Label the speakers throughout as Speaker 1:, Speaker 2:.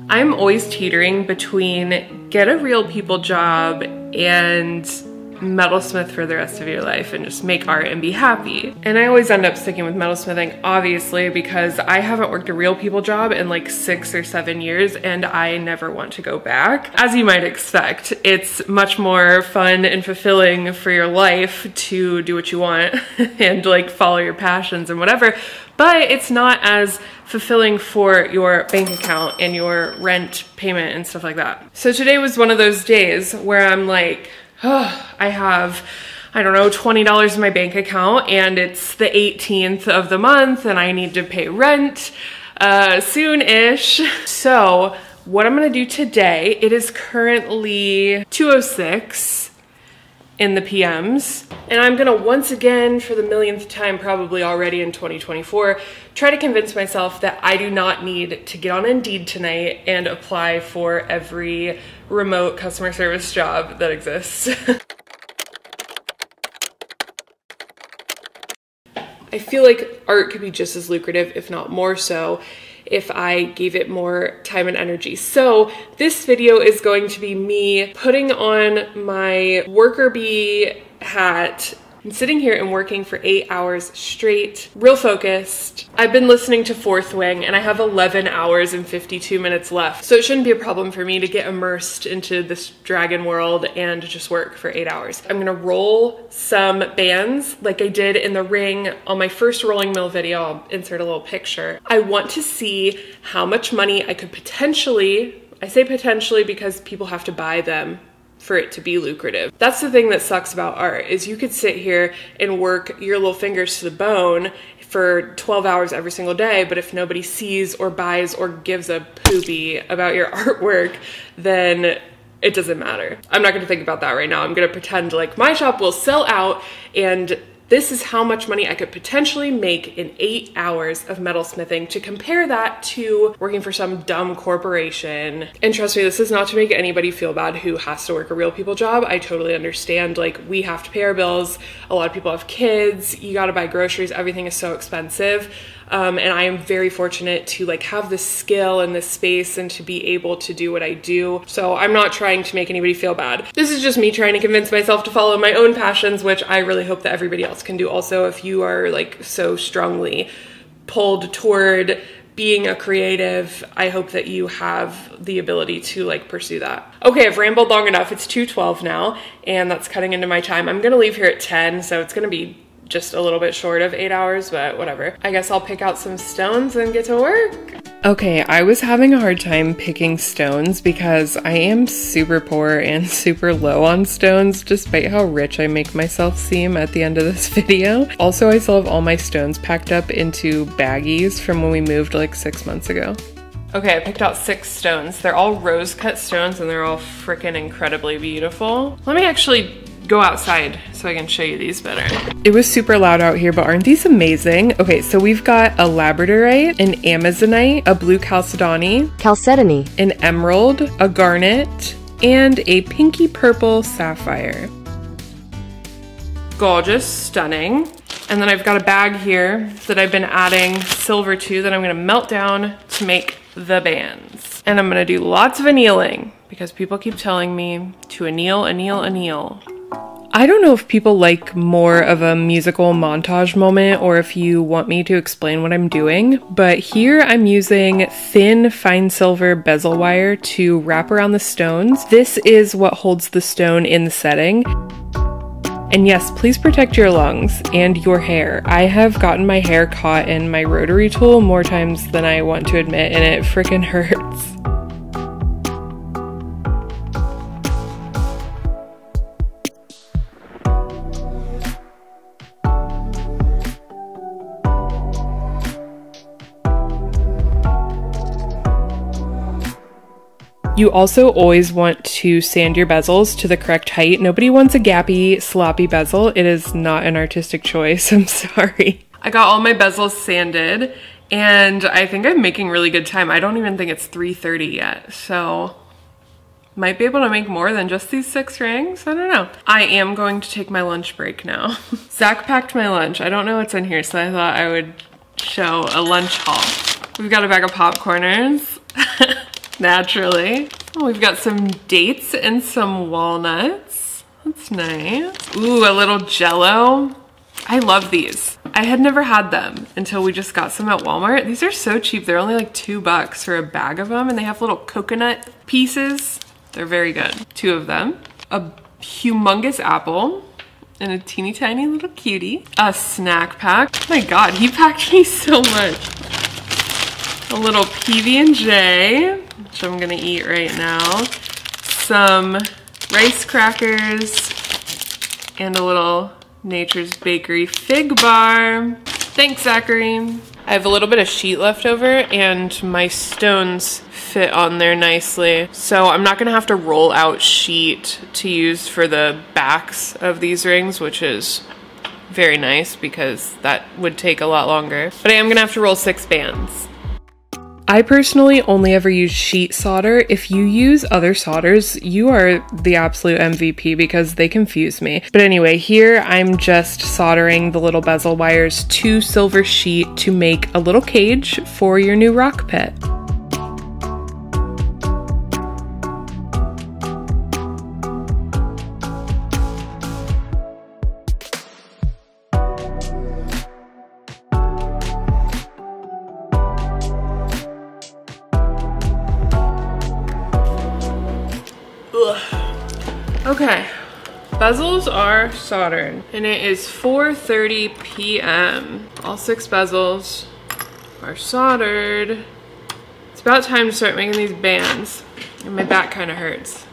Speaker 1: I'm always teetering between get a real people job and metalsmith for the rest of your life and just make art and be happy. And I always end up sticking with metalsmithing, obviously, because I haven't worked a real people job in like 6 or 7 years and I never want to go back. As you might expect, it's much more fun and fulfilling for your life to do what you want and like follow your passions and whatever, but it's not as fulfilling for your bank account and your rent payment and stuff like that. So today was one of those days where I'm like, oh, I have, I don't know, $20 in my bank account and it's the 18th of the month and I need to pay rent soon-ish. So what I'm gonna do today, it is currently 2:06 in the PMs, and I'm gonna once again, for the millionth time probably already in 2024, try to convince myself that I do not need to get on Indeed tonight and apply for every remote customer service job that exists. I feel like art could be just as lucrative, if not more so, if I gave it more time and energy. So this video is going to be me putting on my worker bee hat and sitting here and working for 8 hours straight, real focused. I've been listening to Fourth Wing and I have 11 hours and 52 minutes left. So it shouldn't be a problem for me to get immersed into this dragon world and just work for 8 hours. I'm gonna roll some bands like I did in the ring on my first rolling mill video. I'll insert a little picture. I want to see how much money I could potentially, I say potentially because people have to buy them for it to be lucrative. That's the thing that sucks about art, is you could sit here and work your little fingers to the bone for 12 hours every single day, but if nobody sees or buys or gives a poopy about your artwork, then it doesn't matter. I'm not gonna think about that right now. I'm gonna pretend like my shop will sell out and this is how much money I could potentially make in 8 hours of metalsmithing, to compare that to working for some dumb corporation. And trust me, this is not to make anybody feel bad who has to work a real people job. I totally understand, like, we have to pay our bills. A lot of people have kids. You gotta buy groceries. Everything is so expensive. And I am very fortunate to like have this skill and this space and to be able to do what I do. So I'm not trying to make anybody feel bad. This is just me trying to convince myself to follow my own passions, which I really hope that everybody else can do also. If you are like so strongly pulled toward being a creative, I hope that you have the ability to like pursue that. Okay, I've rambled long enough. It's 2:12 now and that's cutting into my time. I'm gonna leave here at 10, so it's gonna be just a little bit short of 8 hours, but whatever. I guess I'll pick out some stones and get to work. Okay, I was having a hard time picking stones because I am super poor and super low on stones, despite how rich I make myself seem at the end of this video. Also, I still have all my stones packed up into baggies from when we moved like 6 months ago. Okay, I picked out 6 stones. They're all rose cut stones and they're all freaking incredibly beautiful. Let me actually go outside so I can show you these better. It was super loud out here, but aren't these amazing? Okay, so we've got a labradorite, an amazonite, a blue chalcedony, an emerald, a garnet, and a pinky purple sapphire. Gorgeous, stunning. And then I've got a bag here that I've been adding silver to that I'm gonna melt down to make the bands. And I'm gonna do lots of annealing because people keep telling me to anneal, anneal, anneal. I don't know if people like more of a musical montage moment or if you want me to explain what I'm doing, but here I'm using thin fine silver bezel wire to wrap around the stones. This is what holds the stone in the setting. And yes, please protect your lungs and your hair. I have gotten my hair caught in my rotary tool more times than I want to admit, and it freaking hurts. You also always want to sand your bezels to the correct height. Nobody wants a gappy, sloppy bezel. It is not an artistic choice, I'm sorry. I got all my bezels sanded and I think I'm making really good time. I don't even think it's 3:30 yet, so might be able to make more than just these 6 rings. I don't know. I am going to take my lunch break now. Zach packed my lunch. I don't know what's in here, so I thought I would show a lunch haul. We've got a bag of popcorners. naturally. Oh, we've got some dates and some walnuts. That's nice. Ooh, a little Jell-O. I love these. I had never had them until we just got some at Walmart. These are so cheap. They're only like $2 for a bag of them, and they have little coconut pieces. They're very good. 2 of them. A humongous apple and a teeny tiny little cutie. A snack pack. Oh my God, he packed me so much. A little PB&J, which I'm gonna eat right now. Some rice crackers and a little Nature's Bakery fig bar. Thanks, Zachary. I have a little bit of sheet left over and my stones fit on there nicely. So I'm not gonna have to roll out sheet to use for the backs of these rings, which is very nice because that would take a lot longer. But I am gonna have to roll 6 bands. I personally only ever use sheet solder. If you use other solders, you are the absolute MVP because they confuse me. But anyway, here I'm just soldering the little bezel wires to silver sheet to make a little cage for your new rock pit. Okay, bezels are soldered and it is 4:30 p.m. All 6 bezels are soldered. It's about time to start making these bands and my back kind of hurts.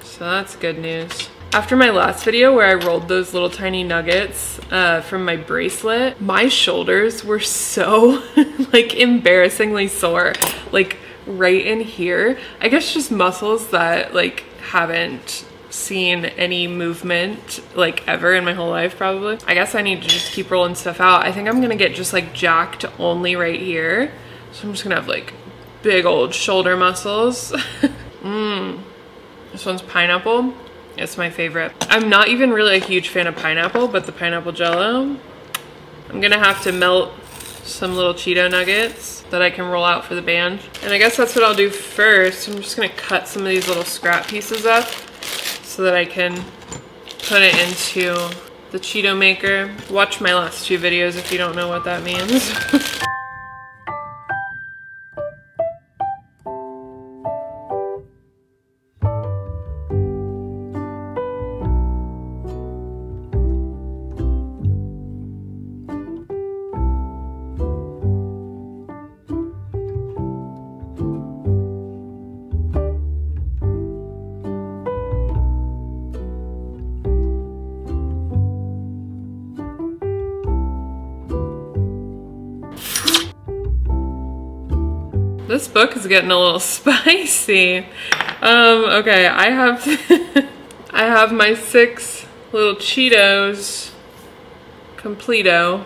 Speaker 1: So that's good news. After my last video where I rolled those little tiny nuggets from my bracelet, my shoulders were so like embarrassingly sore, like right in here. I guess just muscles that like haven't seen any movement like ever in my whole life probably. I guess I need to just keep rolling stuff out. I think I'm gonna get just like jacked only right here. So I'm just gonna have like big old shoulder muscles. This one's pineapple. It's my favorite. I'm not even really a huge fan of pineapple, but the pineapple Jell-O. I'm gonna have to melt some little Cheeto nuggets that I can roll out for the band. And I guess that's what I'll do first. I'm just gonna cut some of these little scrap pieces up so that I can put it into the Cheeto maker. Watch my last 2 videos if you don't know what that means. This book is getting a little spicy. Okay, I have I have my 6 little Cheetos completo.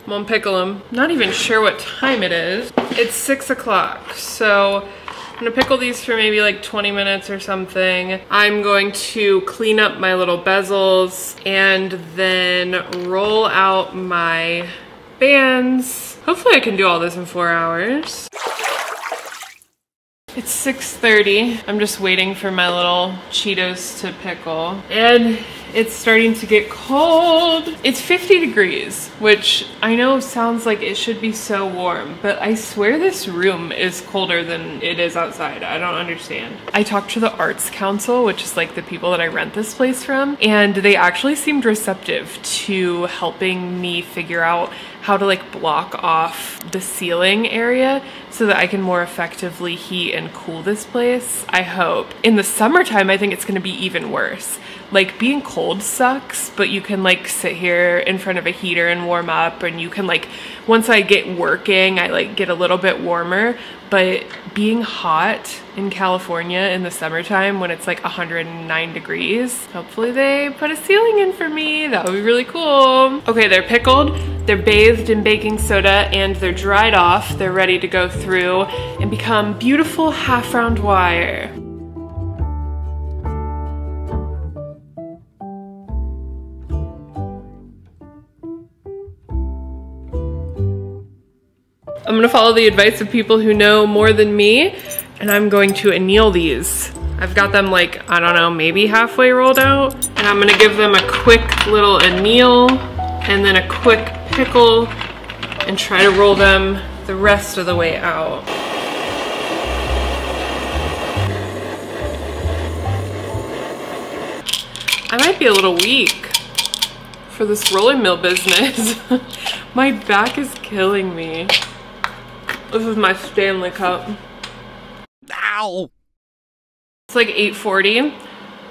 Speaker 1: I'm gonna pickle them. Not even sure what time it is. It's 6 o'clock, so I'm gonna pickle these for maybe like 20 minutes or something. I'm going to clean up my little bezels and then roll out my bands. Hopefully I can do all this in 4 hours. It's 6:30. I'm just waiting for my little Cheetos to pickle. And it's starting to get cold. It's 50 degrees, which I know sounds like it should be so warm, but I swear this room is colder than it is outside. I don't understand. I talked to the Arts Council, which is like the people that I rent this place from, and they actually seemed receptive to helping me figure out how to like block off the ceiling area so that I can more effectively heat and cool this place, I hope. In the summertime, I think it's gonna be even worse. Like being cold sucks, but you can like sit here in front of a heater and warm up, and you can like, once I get working, I like get a little bit warmer. But being hot in California in the summertime when it's like 109 degrees, hopefully they put a ceiling in for me. That would be really cool. Okay, they're pickled, they're bathed in baking soda, and they're dried off. They're ready to go through and become beautiful half-round wire. I'm gonna follow the advice of people who know more than me and I'm going to anneal these. I've got them like, I don't know, maybe halfway rolled out. And I'm gonna give them a quick little anneal and then a quick pickle and try to roll them the rest of the way out. I might be a little weak for this rolling mill business. My back is killing me. This is my Stanley Cup.
Speaker 2: Ow!
Speaker 1: It's like 8:40.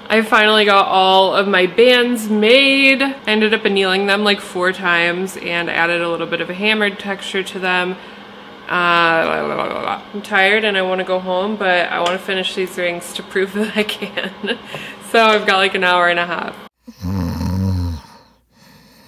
Speaker 1: I finally got all of my bands made. I ended up annealing them like 4 times and added a little bit of a hammered texture to them. I'm tired and I want to go home, but I want to finish these rings to prove that I can. So I've got like an hour and a half.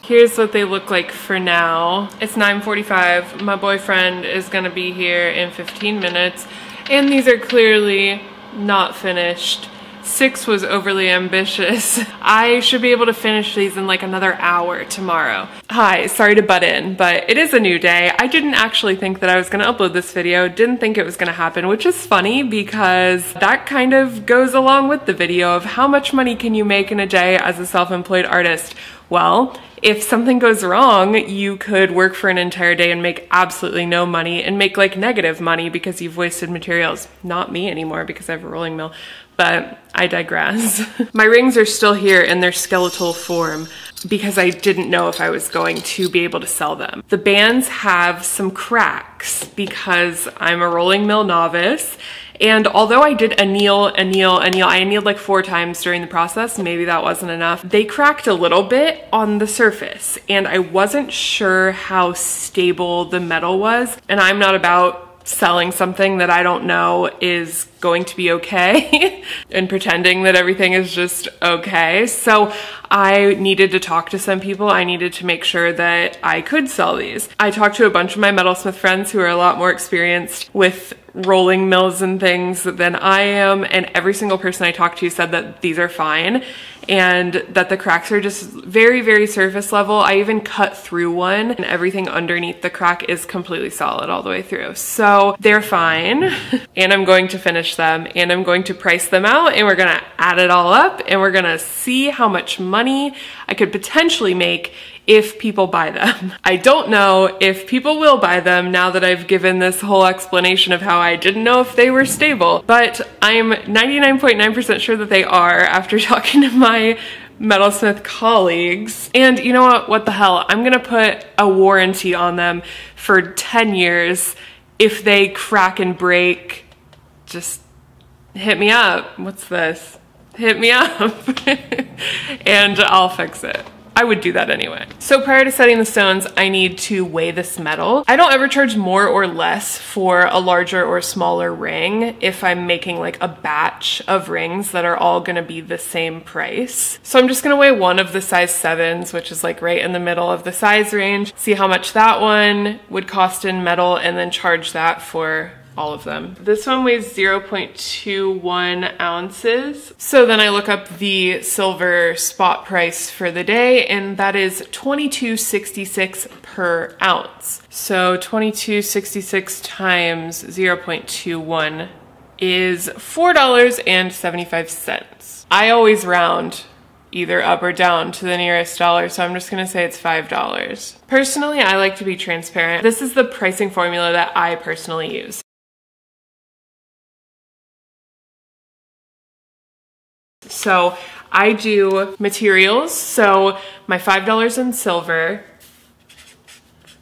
Speaker 1: Here's what they look like for now. It's 9:45. My boyfriend is gonna be here in 15 minutes, and these are clearly not finished. 6 was overly ambitious. I should be able to finish these in like another hour tomorrow. Hi, sorry to butt in, but it is a new day. I didn't actually think that I was gonna upload this video, didn't think it was gonna happen, which is funny because that kind of goes along with the video of how much money can you make in a day as a self-employed artist. Well, if something goes wrong, you could work for an entire day and make absolutely no money and make like negative money because you've wasted materials. Not me anymore because I have a rolling mill, but I digress. My rings are still here in their skeletal form because I didn't know if I was going to be able to sell them. The bands have some cracks because I'm a rolling mill novice. And although I did anneal, I annealed like 4 times during the process, maybe that wasn't enough. They cracked a little bit on the surface and I wasn't sure how stable the metal was. And I'm not about selling something that I don't know is going to be okay and pretending that everything is just okay. So I needed to talk to some people. I needed to make sure that I could sell these. I talked to a bunch of my metalsmith friends who are a lot more experienced with rolling mills and things than I am, and every single person I talked to said that these are fine and that the cracks are just very, very surface level. I even cut through one and everything underneath the crack is completely solid all the way through. So they're fine and I'm going to finish them and I'm going to price them out and we're gonna add it all up and we're gonna see how much money I could potentially make if people buy them. I don't know if people will buy them now that I've given this whole explanation of how I didn't know if they were stable, but I'm 99.9% sure that they are after talking to my metalsmith colleagues. And you know what the hell, I'm gonna put a warranty on them for 10 years. If they crack and break, just hit me up. What's this? Hit me up and I'll fix it. I would do that anyway. So prior to setting the stones, I need to weigh this metal. I don't ever charge more or less for a larger or smaller ring if I'm making like a batch of rings that are all gonna be the same price. So I'm just gonna weigh one of the size 7s, which is like right in the middle of the size range, see how much that one would cost in metal, and then charge that for all of them. This one weighs 0.21 ounces. So then I look up the silver spot price for the day, and that is $22.66 per ounce. So $22.66 times 0.21 is $4.75. I always round either up or down to the nearest dollar, so I'm just gonna say it's $5. Personally, I like to be transparent. This is the pricing formula that I personally use. So I do materials, so my $5 in silver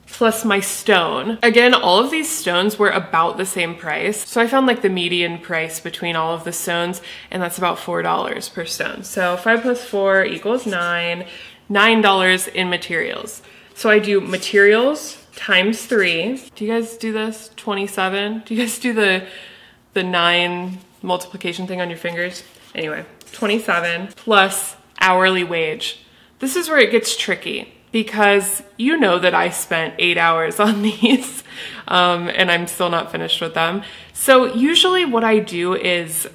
Speaker 1: plus my stone. Again, all of these stones were about the same price. So I found like the median price between all of the stones, and that's about $4 per stone. So 5 plus 4 equals 9, $9 in materials. So I do materials times 3. Do you guys do this? 27? Do you guys do the 9 multiplication thing on your fingers? Anyway, 27 plus hourly wage. This is where it gets tricky because you know that I spent 8 hours on these and I'm still not finished with them. So usually what I do is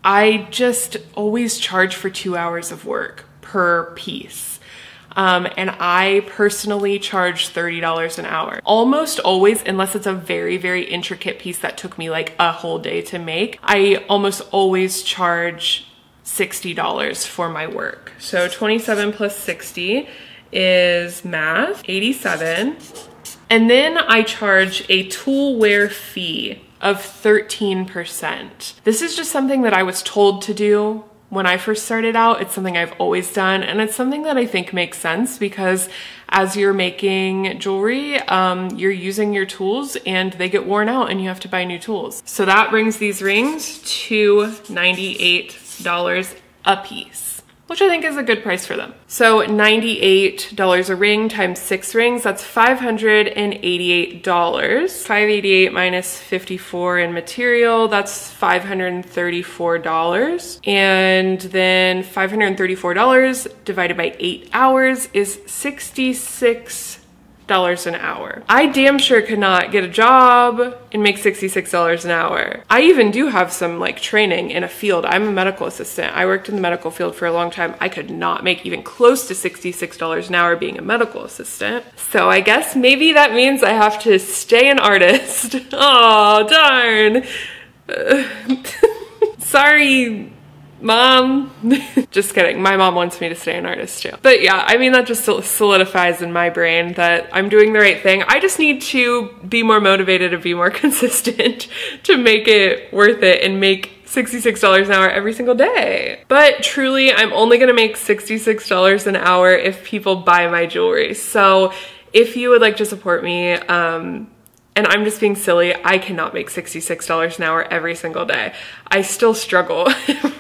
Speaker 1: I just always charge for 2 hours of work per piece. And I personally charge $30 an hour. Almost always, unless it's a very, very intricate piece that took me like a whole day to make, I almost always charge $60 for my work. So 27 plus 60 is math, 87. And then I charge a tool wear fee of 13%. This is just something that I was told to do when I first started out. It's something I've always done, and it's something that I think makes sense because as you're making jewelry, you're using your tools and they get worn out and you have to buy new tools. So that brings these rings to $98 a piece, which I think is a good price for them. So $98 a ring times 6 rings, that's $588. $588 minus 54 in material, that's $534. And then $534 divided by 8 hours is $66 an hour. I damn sure could not get a job and make $66 an hour. I even do have some like training in a field. I'm a medical assistant. I worked in the medical field for a long time. I could not make even close to $66 an hour being a medical assistant. So I guess maybe that means I have to stay an artist. Oh, darn. Sorry, Mom. Just kidding. My mom wants me to stay an artist too. But yeah, I mean, that just solidifies in my brain that I'm doing the right thing. I just need to be more motivated and be more consistent to make it worth it and make $66 an hour every single day. But truly, I'm only gonna make $66 an hour if people buy my jewelry. So if you would like to support me, and I'm just being silly, I cannot make $66 an hour every single day. I still struggle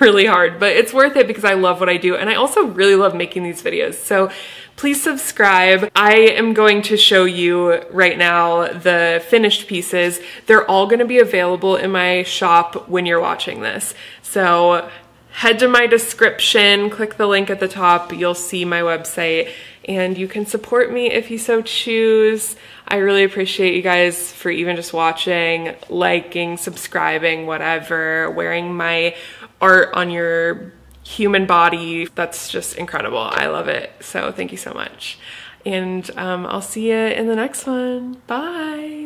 Speaker 1: really hard, but it's worth it because I love what I do. And I also really love making these videos. So please subscribe. I am going to show you right now the finished pieces. They're all gonna be available in my shop when you're watching this. So head to my description, click the link at the top, you'll see my website, and you can support me if you so choose. I really appreciate you guys for even just watching, liking, subscribing, whatever, wearing my art on your human body. That's just incredible. I love it. So thank you so much. And I'll see you in the next one. Bye.